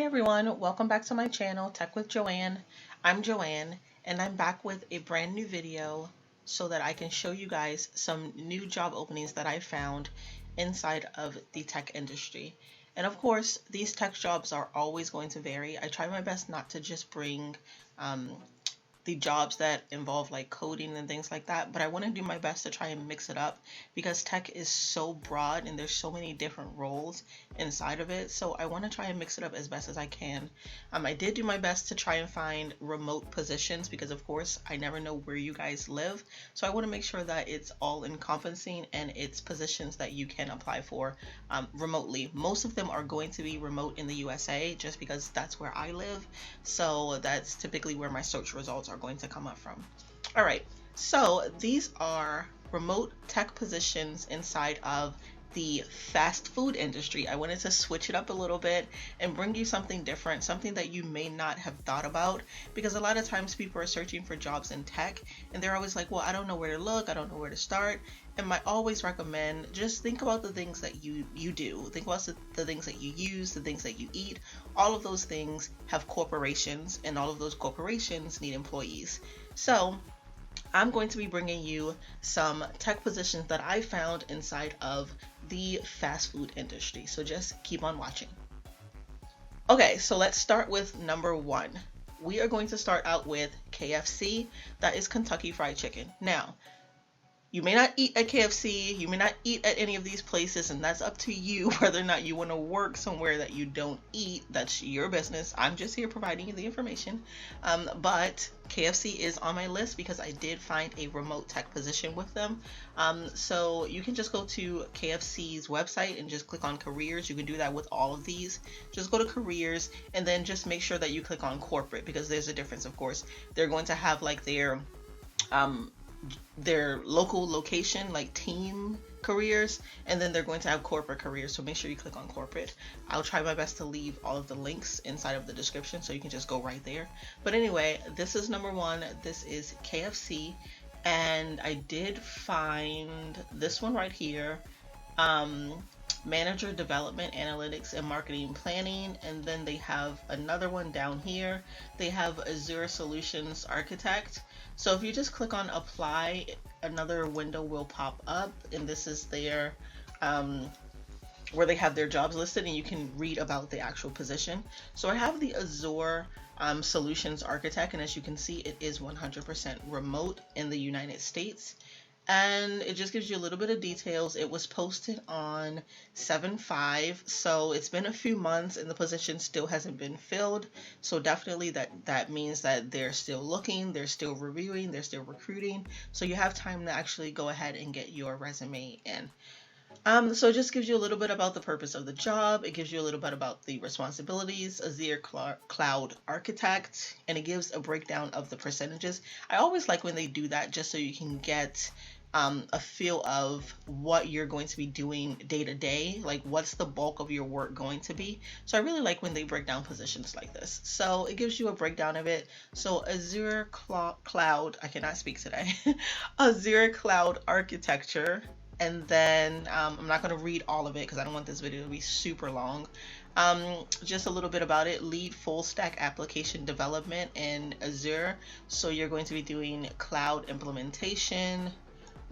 everyone, welcome back to my channel, Tech with Joanne. I'm Joanne and I'm back with a brand new video so that I can show you guys some new job openings that I found inside of the tech industry. And of course, these tech jobs are always going to vary. I try my best not to just bring um, the jobs that involve like coding and things like that, but I want to do my best to try and mix it up because tech is so broad and there's so many different roles inside of it. So I want to try and mix it up as best as I can. I did do my best to try and find remote positions because of course I never know where you guys live. So I want to make sure that it's all encompassing and it's positions that you can apply for remotely. Most of them are going to be remote in the USA just because that's where I live. So that's typically where my search results are going to come up from. All right, so these are remote tech positions inside of the fast food industry. I wanted to switch it up a little bit and bring you something different, something that you may not have thought about, because a lot of times people are searching for jobs in tech and they're always like, well, I don't know where to look, I don't know where to start. And I always recommend just think about the things that you do. Think about the things that you use, the things that you eat. All of those things have corporations and all of those corporations need employees. So I'm going to be bringing you some tech positions that I found inside of the fast food industry. So just keep on watching. Okay, so let's start with number one. We are going to start out with KFC. That is Kentucky Fried Chicken. Now, you may not eat at KFC, you may not eat at any of these places, and that's up to you whether or not you want to work somewhere that you don't eat. That's your business. I'm just here providing you the information. But KFC is on my list because I did find a remote tech position with them. So you can just go to KFC's website and just click on careers. You can do that with all of these. Just go to careers and then just make sure that you click on corporate because there's a difference, of course. They're going to have like their local location, like team careers, and then they're going to have corporate careers, so make sure you click on corporate. I'll try my best to leave all of the links inside of the description so you can just go right there. But anyway, this is number one. This is KFC, and I did find this one right here, manager development analytics and marketing planning, and then they have another one down here. They have Azure solutions architect. So if you just click on apply, another window will pop up, and this is their where they have their jobs listed and you can read about the actual position. So I have the Azure solutions architect, and as you can see, it is 100% remote in the United States. And it just gives you a little bit of details. It was posted on 7/5, so it's been a few months and the position still hasn't been filled. So definitely that means that they're still looking, they're still reviewing, they're still recruiting. So you have time to actually go ahead and get your resume in. So it just gives you a little bit about the purpose of the job. It gives you a little bit about the responsibilities, Azure Cloud Architect, and it gives a breakdown of the percentages. I always like when they do that just so you can get a feel of what you're going to be doing day to day, like what's the bulk of your work going to be. So I really like when they break down positions like this. So it gives you a breakdown of it. So Azure Cloud, I cannot speak today, Azure Cloud Architecture. And then I'm not going to read all of it because I don't want this video to be super long. Just a little bit about it. Lead full stack application development in Azure. So you're going to be doing cloud implementation,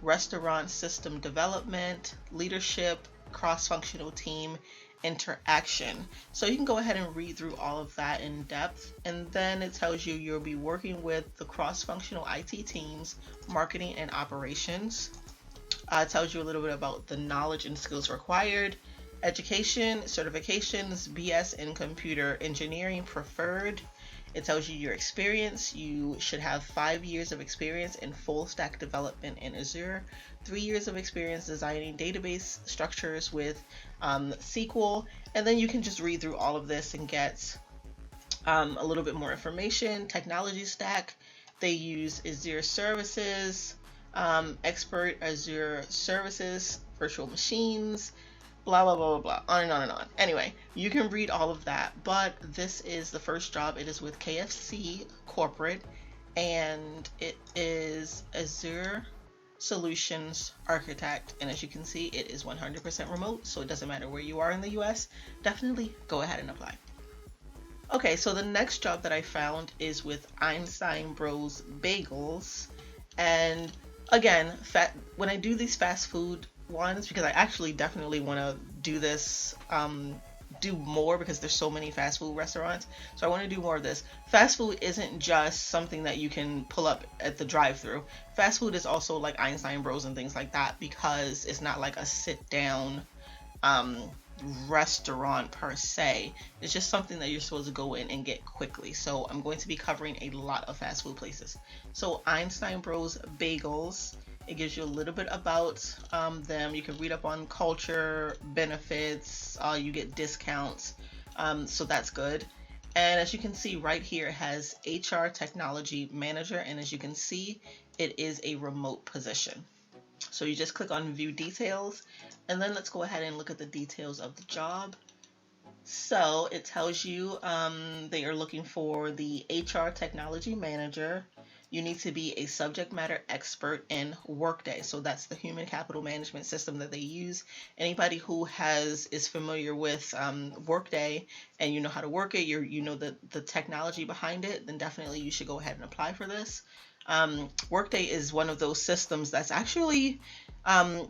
restaurant system development, leadership, cross-functional team interaction. So you can go ahead and read through all of that in depth, and then it tells you you'll be working with the cross-functional IT teams, marketing and operations. It tells you a little bit about the knowledge and skills required, education, certifications, BS in computer engineering preferred. It tells you your experience. You should have 5 years of experience in full stack development in Azure, 3 years of experience designing database structures with SQL, and then you can just read through all of this and get a little bit more information. Technology stack, they use Azure services, expert Azure services, virtual machines, blah, blah, blah, blah, blah, on and on and on. Anyway, you can read all of that, but this is the first job. It is with KFC Corporate, and it is Azure Solutions Architect. And as you can see, it is 100% remote, so it doesn't matter where you are in the US. Definitely go ahead and apply. Okay, so the next job that I found is with Einstein Bros Bagels. And again, when I do these fast food ones, because I actually definitely want to do this, do more because there's so many fast food restaurants. So I want to do more of this. Fast food isn't just something that you can pull up at the drive-through. Fast food is also like Einstein Bros and things like that because it's not like a sit down um, restaurant per se. It's just something that you're supposed to go in and get quickly. So I'm going to be covering a lot of fast food places. So Einstein Bros Bagels. It gives you a little bit about them. You can read up on culture, benefits. You get discounts. So that's good. And as you can see right here, it has HR Technology Manager. And as you can see, it is a remote position. So you just click on view details, and then let's go ahead and look at the details of the job. So it tells you they are looking for the HR technology manager. You need to be a subject matter expert in Workday. So that's the human capital management system that they use. Anybody who is familiar with Workday and you know how to work it, you know the technology behind it, then definitely you should go ahead and apply for this. Workday is one of those systems that's actually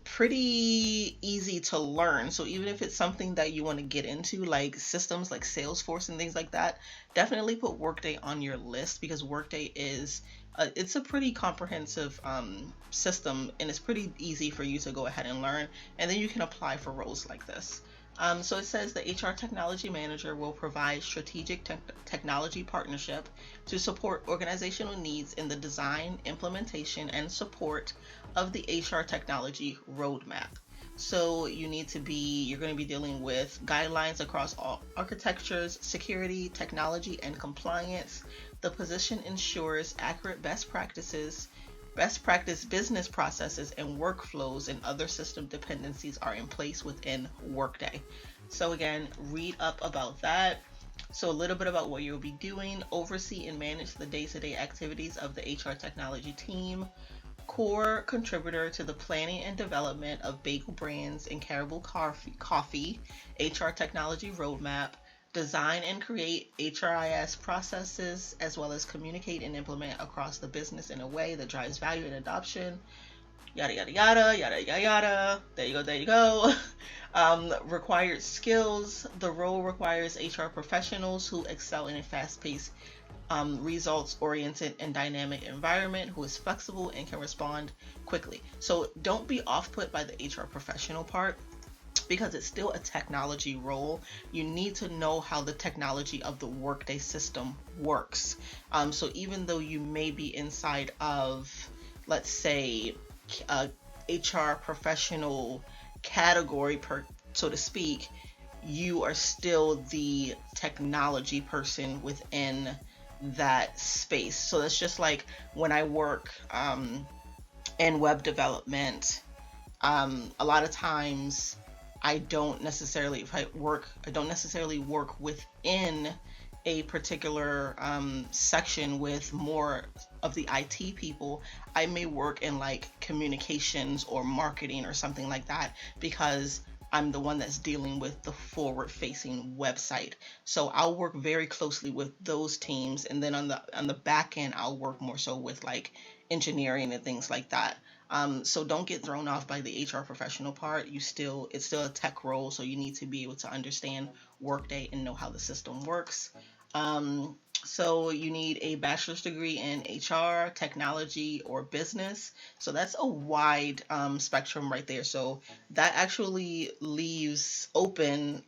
pretty easy to learn. So even if it's something that you want to get into, like systems like Salesforce and things like that, definitely put Workday on your list because Workday is it's a pretty comprehensive system and it's pretty easy for you to go ahead and learn, and then you can apply for roles like this. So it says the HR technology manager will provide strategic technology partnership to support organizational needs in the design, implementation, and support of the HR technology roadmap. So you're going to be dealing with guidelines across all architectures, security, technology, and compliance. The position ensures accurate best practice business processes and workflows and other system dependencies are in place within Workday. So again, read up about that. So a little bit about what you'll be doing: oversee and manage the day-to-day activities of the HR technology team, core contributor to the planning and development of bagel brands and Carvel coffee, HR technology roadmap, design and create HRIS processes, as well as communicate and implement across the business in a way that drives value and adoption. Yada yada yada yada yada yada. There you go. There you go. Required skills. The role requires HR professionals who excel in a fast-paced, results-oriented, and dynamic environment, who is flexible and can respond quickly. So don't be off-put by the HR professional part because it's still a technology role. You need to know how the technology of the Workday system works. So even though you may be inside of, let's say, a HR professional category, so to speak, you are still the technology person within that space. So that's just like when I work in web development. A lot of times I don't necessarily work within a particular section with more of the IT people. I may work in like communications or marketing or something like that because I'm the one that's dealing with the forward facing website. So I'll work very closely with those teams, and then on the back end I'll work more so with like engineering and things like that. So don't get thrown off by the HR professional part. It's still a tech role, so you need to be able to understand Workday and know how the system works. So you need a bachelor's degree in HR, technology, or business. So that's a wide spectrum right there. So that actually leaves open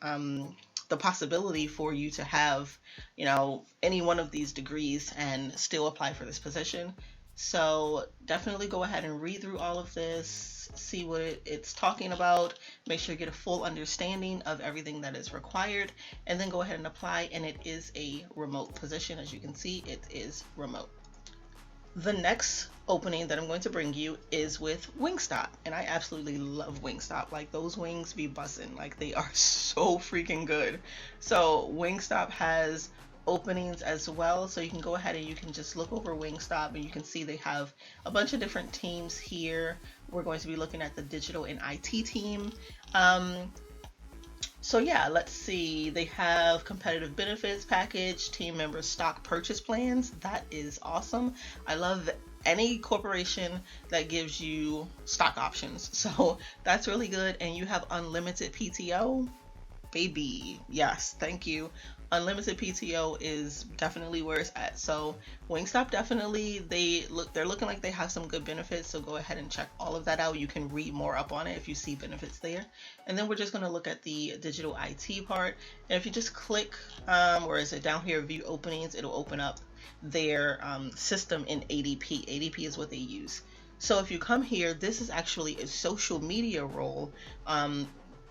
the possibility for you to have, any one of these degrees and still apply for this position. So definitely go ahead and read through all of this, see what it's talking about, make sure you get a full understanding of everything that is required, and then go ahead and apply. And it is a remote position. As you can see, it is remote. The next opening that I'm going to bring you is with Wingstop, and I absolutely love Wingstop. Like, those wings be bussin', like they are so freaking good. So Wingstop has openings as well, so you can go ahead and you can just look over Wingstop and you can see they have a bunch of different teams here. We're going to be looking at the digital and IT team. So yeah, let's see. They have competitive benefits package, team member stock purchase plans. That is awesome. I love any corporation that gives you stock options. So that's really good. And you have unlimited PTO. Baby, yes, thank you. Unlimited PTO is definitely where it's at. So Wingstop definitely they're looking like they have some good benefits. So go ahead and check all of that out. You can read more up on it if you see benefits there. And then we're just gonna look at the digital IT part. And if you just click, where is it down here? View openings. It'll open up their system in ADP. ADP is what they use. So if you come here, this is actually a social media role.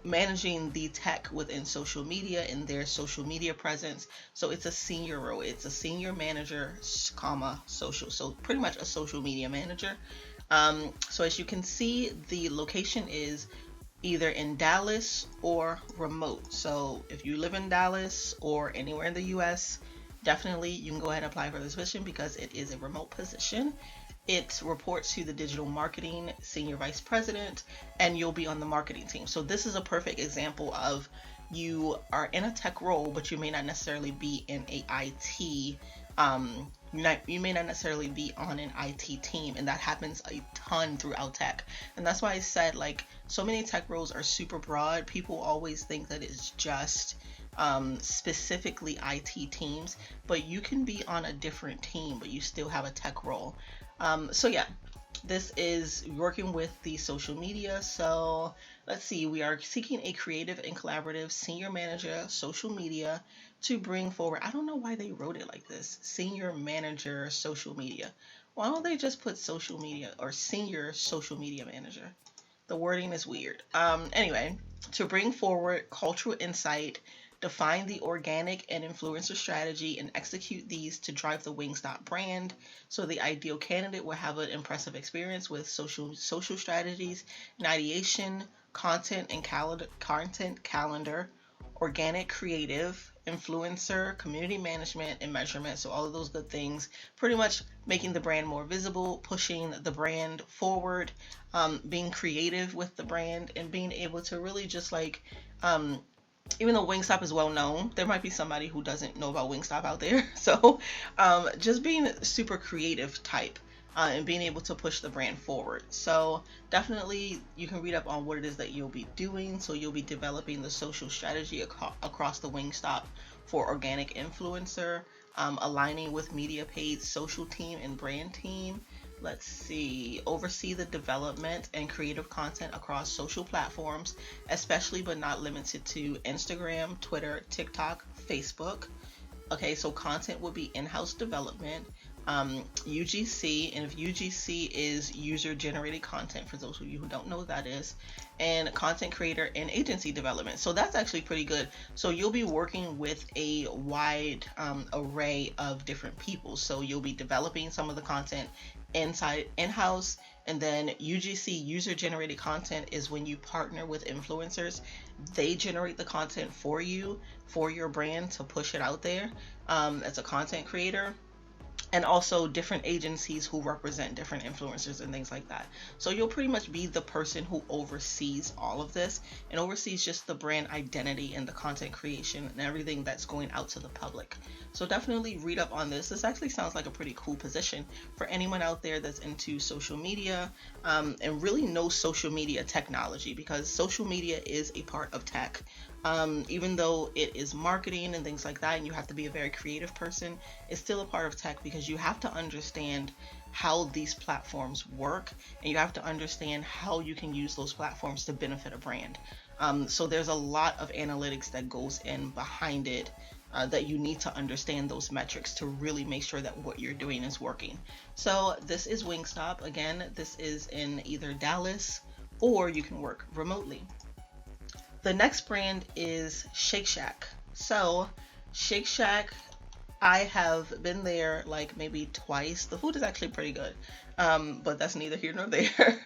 Managing the tech within social media and their social media presence. So it's a senior role. It's a senior manager, comma social. So pretty much a social media manager. So as you can see, the location is either in Dallas or remote. So if you live in Dallas or anywhere in the US, definitely you can go ahead and apply for this position because it is a remote position. It reports to the digital marketing senior vice president, and you'll be on the marketing team. So this is a perfect example of you are in a tech role, but you may not necessarily be in a IT. You may not necessarily be on an IT team, and that happens a ton throughout tech. And that's why I said, like, so many tech roles are super broad. People always think that it's just specifically IT teams, but you can be on a different team, but you still have a tech role. So yeah, this is working with the social media. So let's see, we are seeking a creative and collaborative senior manager social media to bring forward. I don't know why they wrote it like this. Senior manager social media. Why don't they just put social media or senior social media manager? The wording is weird. Anyway, to bring forward cultural insight, define the organic and influencer strategy, and execute these to drive the Wingstop brand. So the ideal candidate will have an impressive experience with social strategies, and ideation, content calendar, organic creative, influencer, community management, and measurement. So all of those good things, pretty much making the brand more visible, pushing the brand forward, being creative with the brand, and being able to really just like even though Wingstop is well known, there might be somebody who doesn't know about Wingstop out there. So, just being super creative type and being able to push the brand forward. So, definitely you can read up on what it is that you'll be doing. So, you'll be developing the social strategy across the Wingstop for organic influencer, aligning with media paid social team and brand team. Let's see, oversee the development and creative content across social platforms, especially but not limited to Instagram, Twitter, TikTok, Facebook. Okay, so content would be in-house development, UGC, and if UGC is user generated content, for those of you who don't know what that is, and content creator and agency development. So that's actually pretty good. So you'll be working with a wide array of different people. So you'll be developing some of the content inside in-house, and then UGC, user generated content, is when you partner with influencers. They generate the content for you, for your brand, to push it out there as a content creator, and also different agencies who represent different influencers and things like that. So you'll pretty much be the person who oversees all of this and oversees just the brand identity and the content creation and everything that's going out to the public. So definitely read up on this. This actually sounds like a pretty cool position for anyone out there that's into social media and really knows social media technology, because social media is a part of tech. Even though it is marketing and things like that, and you have to be a very creative person, it's still a part of tech because you have to understand how these platforms work, and you have to understand how you can use those platforms to benefit a brand. So there's a lot of analytics that goes in behind it, that you need to understand those metrics to really make sure that what you're doing is working. So this is Wingstop. Again, this is in either Dallas or you can work remotely. The next brand is Shake Shack. So, Shake Shack, I have been there like maybe twice. The food is actually pretty good, but that's neither here nor there.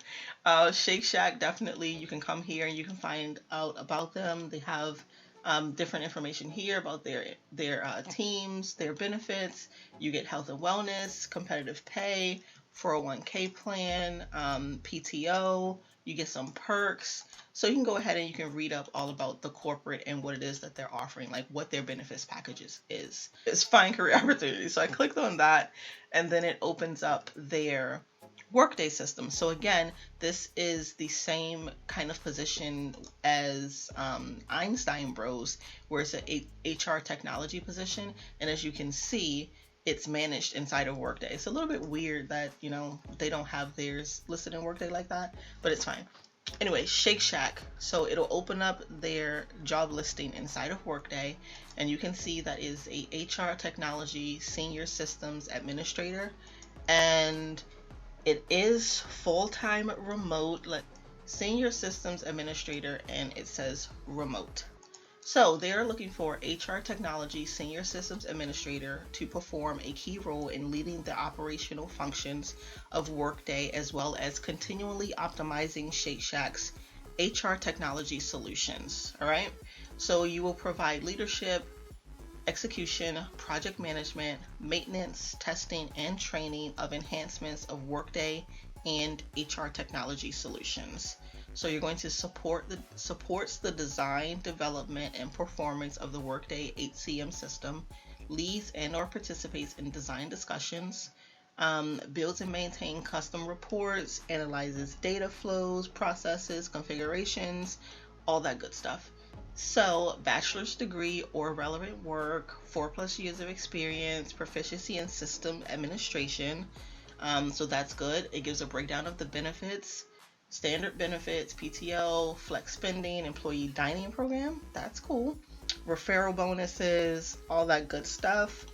Shake Shack, definitely, you can come here and you can find out about them. They have different information here about their teams, their benefits. You get health and wellness, competitive pay, 401k plan, PTO, You get some perks. So you can go ahead and you can read up all about the corporate and what it is that they're offering, like what their benefits packages is. It's find career opportunities. So I clicked on that, and then it opens up their workday system. So again, this is the same kind of position as Einstein Bros, where it's a HR technology position. And as you can see, it's managed inside of Workday. It's a little bit weird that, you know, they don't have theirs listed in Workday like that, but it's fine. Anyway, Shake Shack. So it'll open up their job listing inside of Workday, and you can see that is a HR technology senior systems administrator, and it is full-time remote, senior systems administrator, and it says remote. So they are looking for HR technology senior systems administrator to perform a key role in leading the operational functions of Workday, as well as continually optimizing Shake Shack's HR technology solutions. All right. So you will provide leadership, execution, project management, maintenance, testing, and training of enhancements of Workday and HR technology solutions. So you're going to supports the design, development, and performance of the Workday HCM system, leads and or participates in design discussions, builds and maintains custom reports, analyzes data flows, processes, configurations, all that good stuff. So, bachelor's degree or relevant work, 4+ years of experience, proficiency in system administration. So that's good. It gives a breakdown of the benefits, standard benefits, PTO, flex spending, employee dining program. That's cool. Referral bonuses, all that good stuff.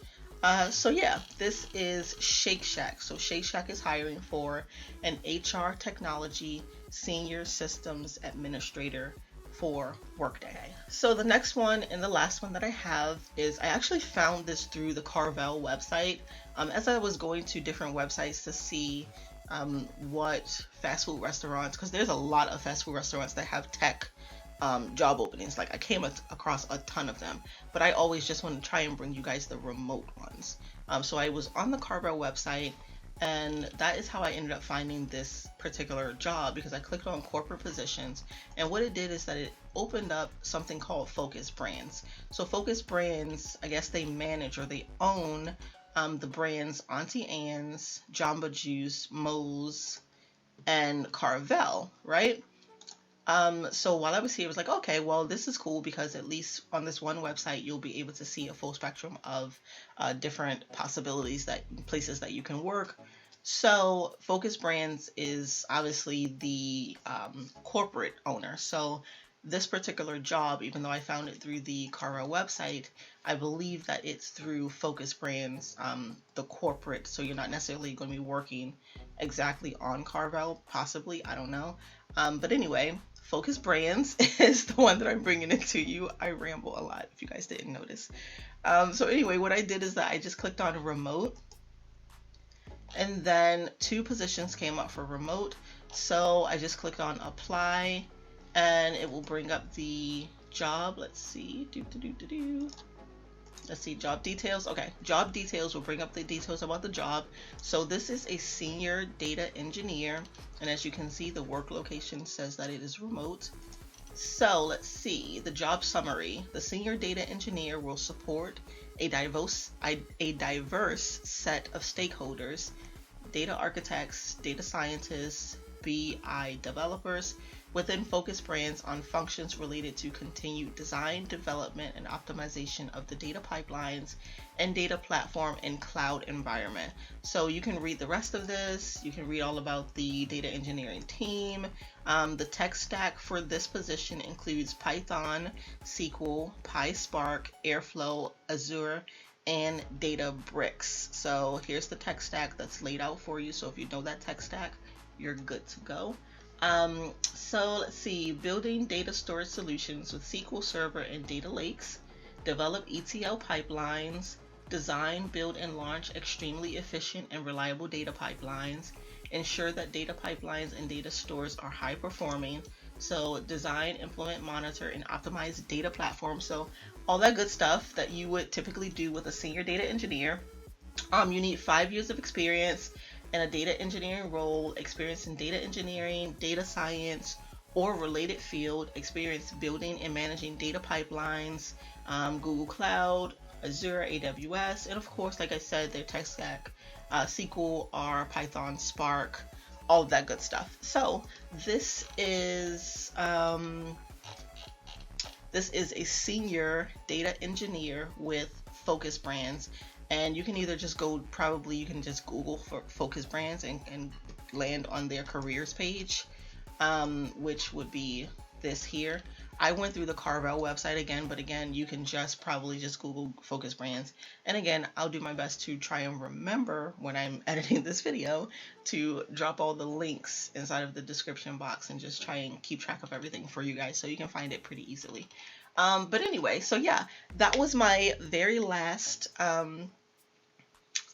So yeah, this is Shake Shack. So Shake Shack is hiring for an HR technology senior systems administrator for Workday. So the next one and the last one that I have is, I actually found this through the Carvel website. As I was going to different websites to see what fast food restaurants, because there's a lot of fast food restaurants that have tech job openings. Like I came across a ton of them, but I always just want to try and bring you guys the remote ones. So I was on the Carvel website, and that is how I ended up finding this particular job, because I clicked on corporate positions, and what it did is that it opened up something called Focus Brands. So Focus Brands, I guess they manage or they own the brands Auntie Anne's, Jamba Juice, Moe's, and Carvel, right? So while I was here, I was like, okay, well, this is cool, because at least on this one website, you'll be able to see a full spectrum of different possibilities, that places that you can work. So Focus Brands is obviously the corporate owner. So this particular job, even though I found it through the Carvel website, I believe that it's through Focus Brands, the corporate. So you're not necessarily going to be working exactly on Carvel, possibly, I don't know. But anyway, Focus Brands is the one that I'm bringing it to you. I ramble a lot, if you guys didn't notice. So anyway, what I did is that I just clicked on remote, and then 2 positions came up for remote. So I just clicked on apply, and it will bring up the job. Let's see. Let's see, job details. Okay, job details will bring up the details about the job. So this is a senior data engineer, and as you can see, the work location says that it is remote. So let's see, the job summary. The senior data engineer will support a diverse set of stakeholders: data architects, data scientists, BI developers, within Focus Brands on functions related to continued design, development, and optimization of the data pipelines and data platform and cloud environment. So you can read the rest of this. You can read all about the data engineering team. The tech stack for this position includes Python, SQL, PySpark, Airflow, Azure, and Databricks. So here's the tech stack that's laid out for you. So if you know that tech stack, you're good to go. So let's see, building data storage solutions with SQL Server and data lakes, develop ETL pipelines, design, build, and launch extremely efficient and reliable data pipelines, ensure that data pipelines and data stores are high performing. So design, implement, monitor, and optimize data platforms. So all that good stuff that you would typically do with a senior data engineer. You need 5 years of experience, in a data engineering role, experience in data engineering, data science, or related field, experience building and managing data pipelines, Google Cloud, Azure, AWS, and of course, like I said, their tech stack, SQL, R, Python, Spark, all of that good stuff. So this is um, this is a senior data engineer with Focus Brands. And you can either just go, probably you can just Google for Focus Brands and land on their careers page, which would be this here. I went through the Carvel website again, but again, you can just probably just Google Focus Brands. And again, I'll do my best to try and remember when I'm editing this video to drop all the links inside of the description box and just try and keep track of everything for you guys so you can find it pretty easily. But anyway, so yeah, that was my very last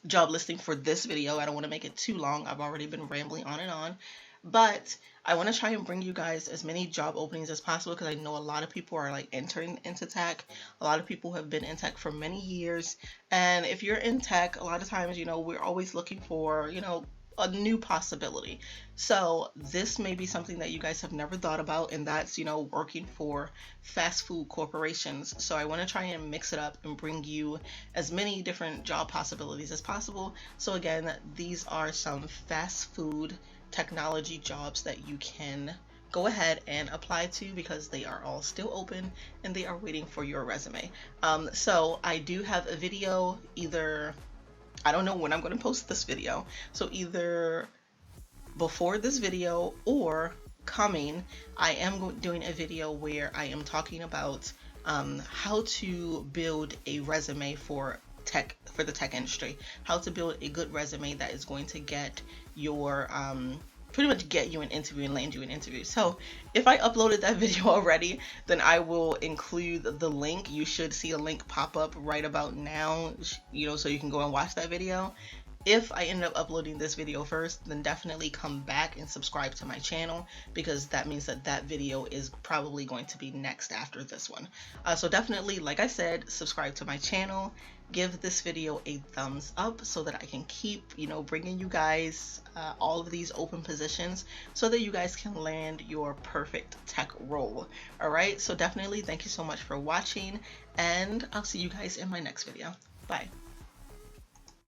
job listing for this video. I don't want to make it too long. I've already been rambling on and on, but I want to try and bring you guys as many job openings as possible because I know a lot of people are like entering into tech. A lot of people have been in tech for many years, and if you're in tech, a lot of times, you know, we're always looking for, you know, a new possibility. So this may be something that you guys have never thought about, and that's, you know, working for fast food corporations. So I want to try and mix it up and bring you as many different job possibilities as possible. So again, these are some fast food technology jobs that you can go ahead and apply to because they are all still open and they are waiting for your resume. So I do have a video, either, I don't know when I'm going to post this video, so either before this video or coming, I am doing a video where I am talking about how to build a resume for the tech industry, how to build a good resume that is going to get your pretty much get you an interview and land you an interview. So if I uploaded that video already, then I will include the link. You should see a link pop up right about now, you know, so you can go and watch that video. If I end up uploading this video first, then definitely come back and subscribe to my channel, because that means that that video is probably going to be next after this one. So definitely, like I said, subscribe to my channel, give this video a thumbs up so that I can keep, you know, bringing you guys all of these open positions so that you guys can land your perfect tech role. All right, so definitely thank you so much for watching, and I'll see you guys in my next video. Bye.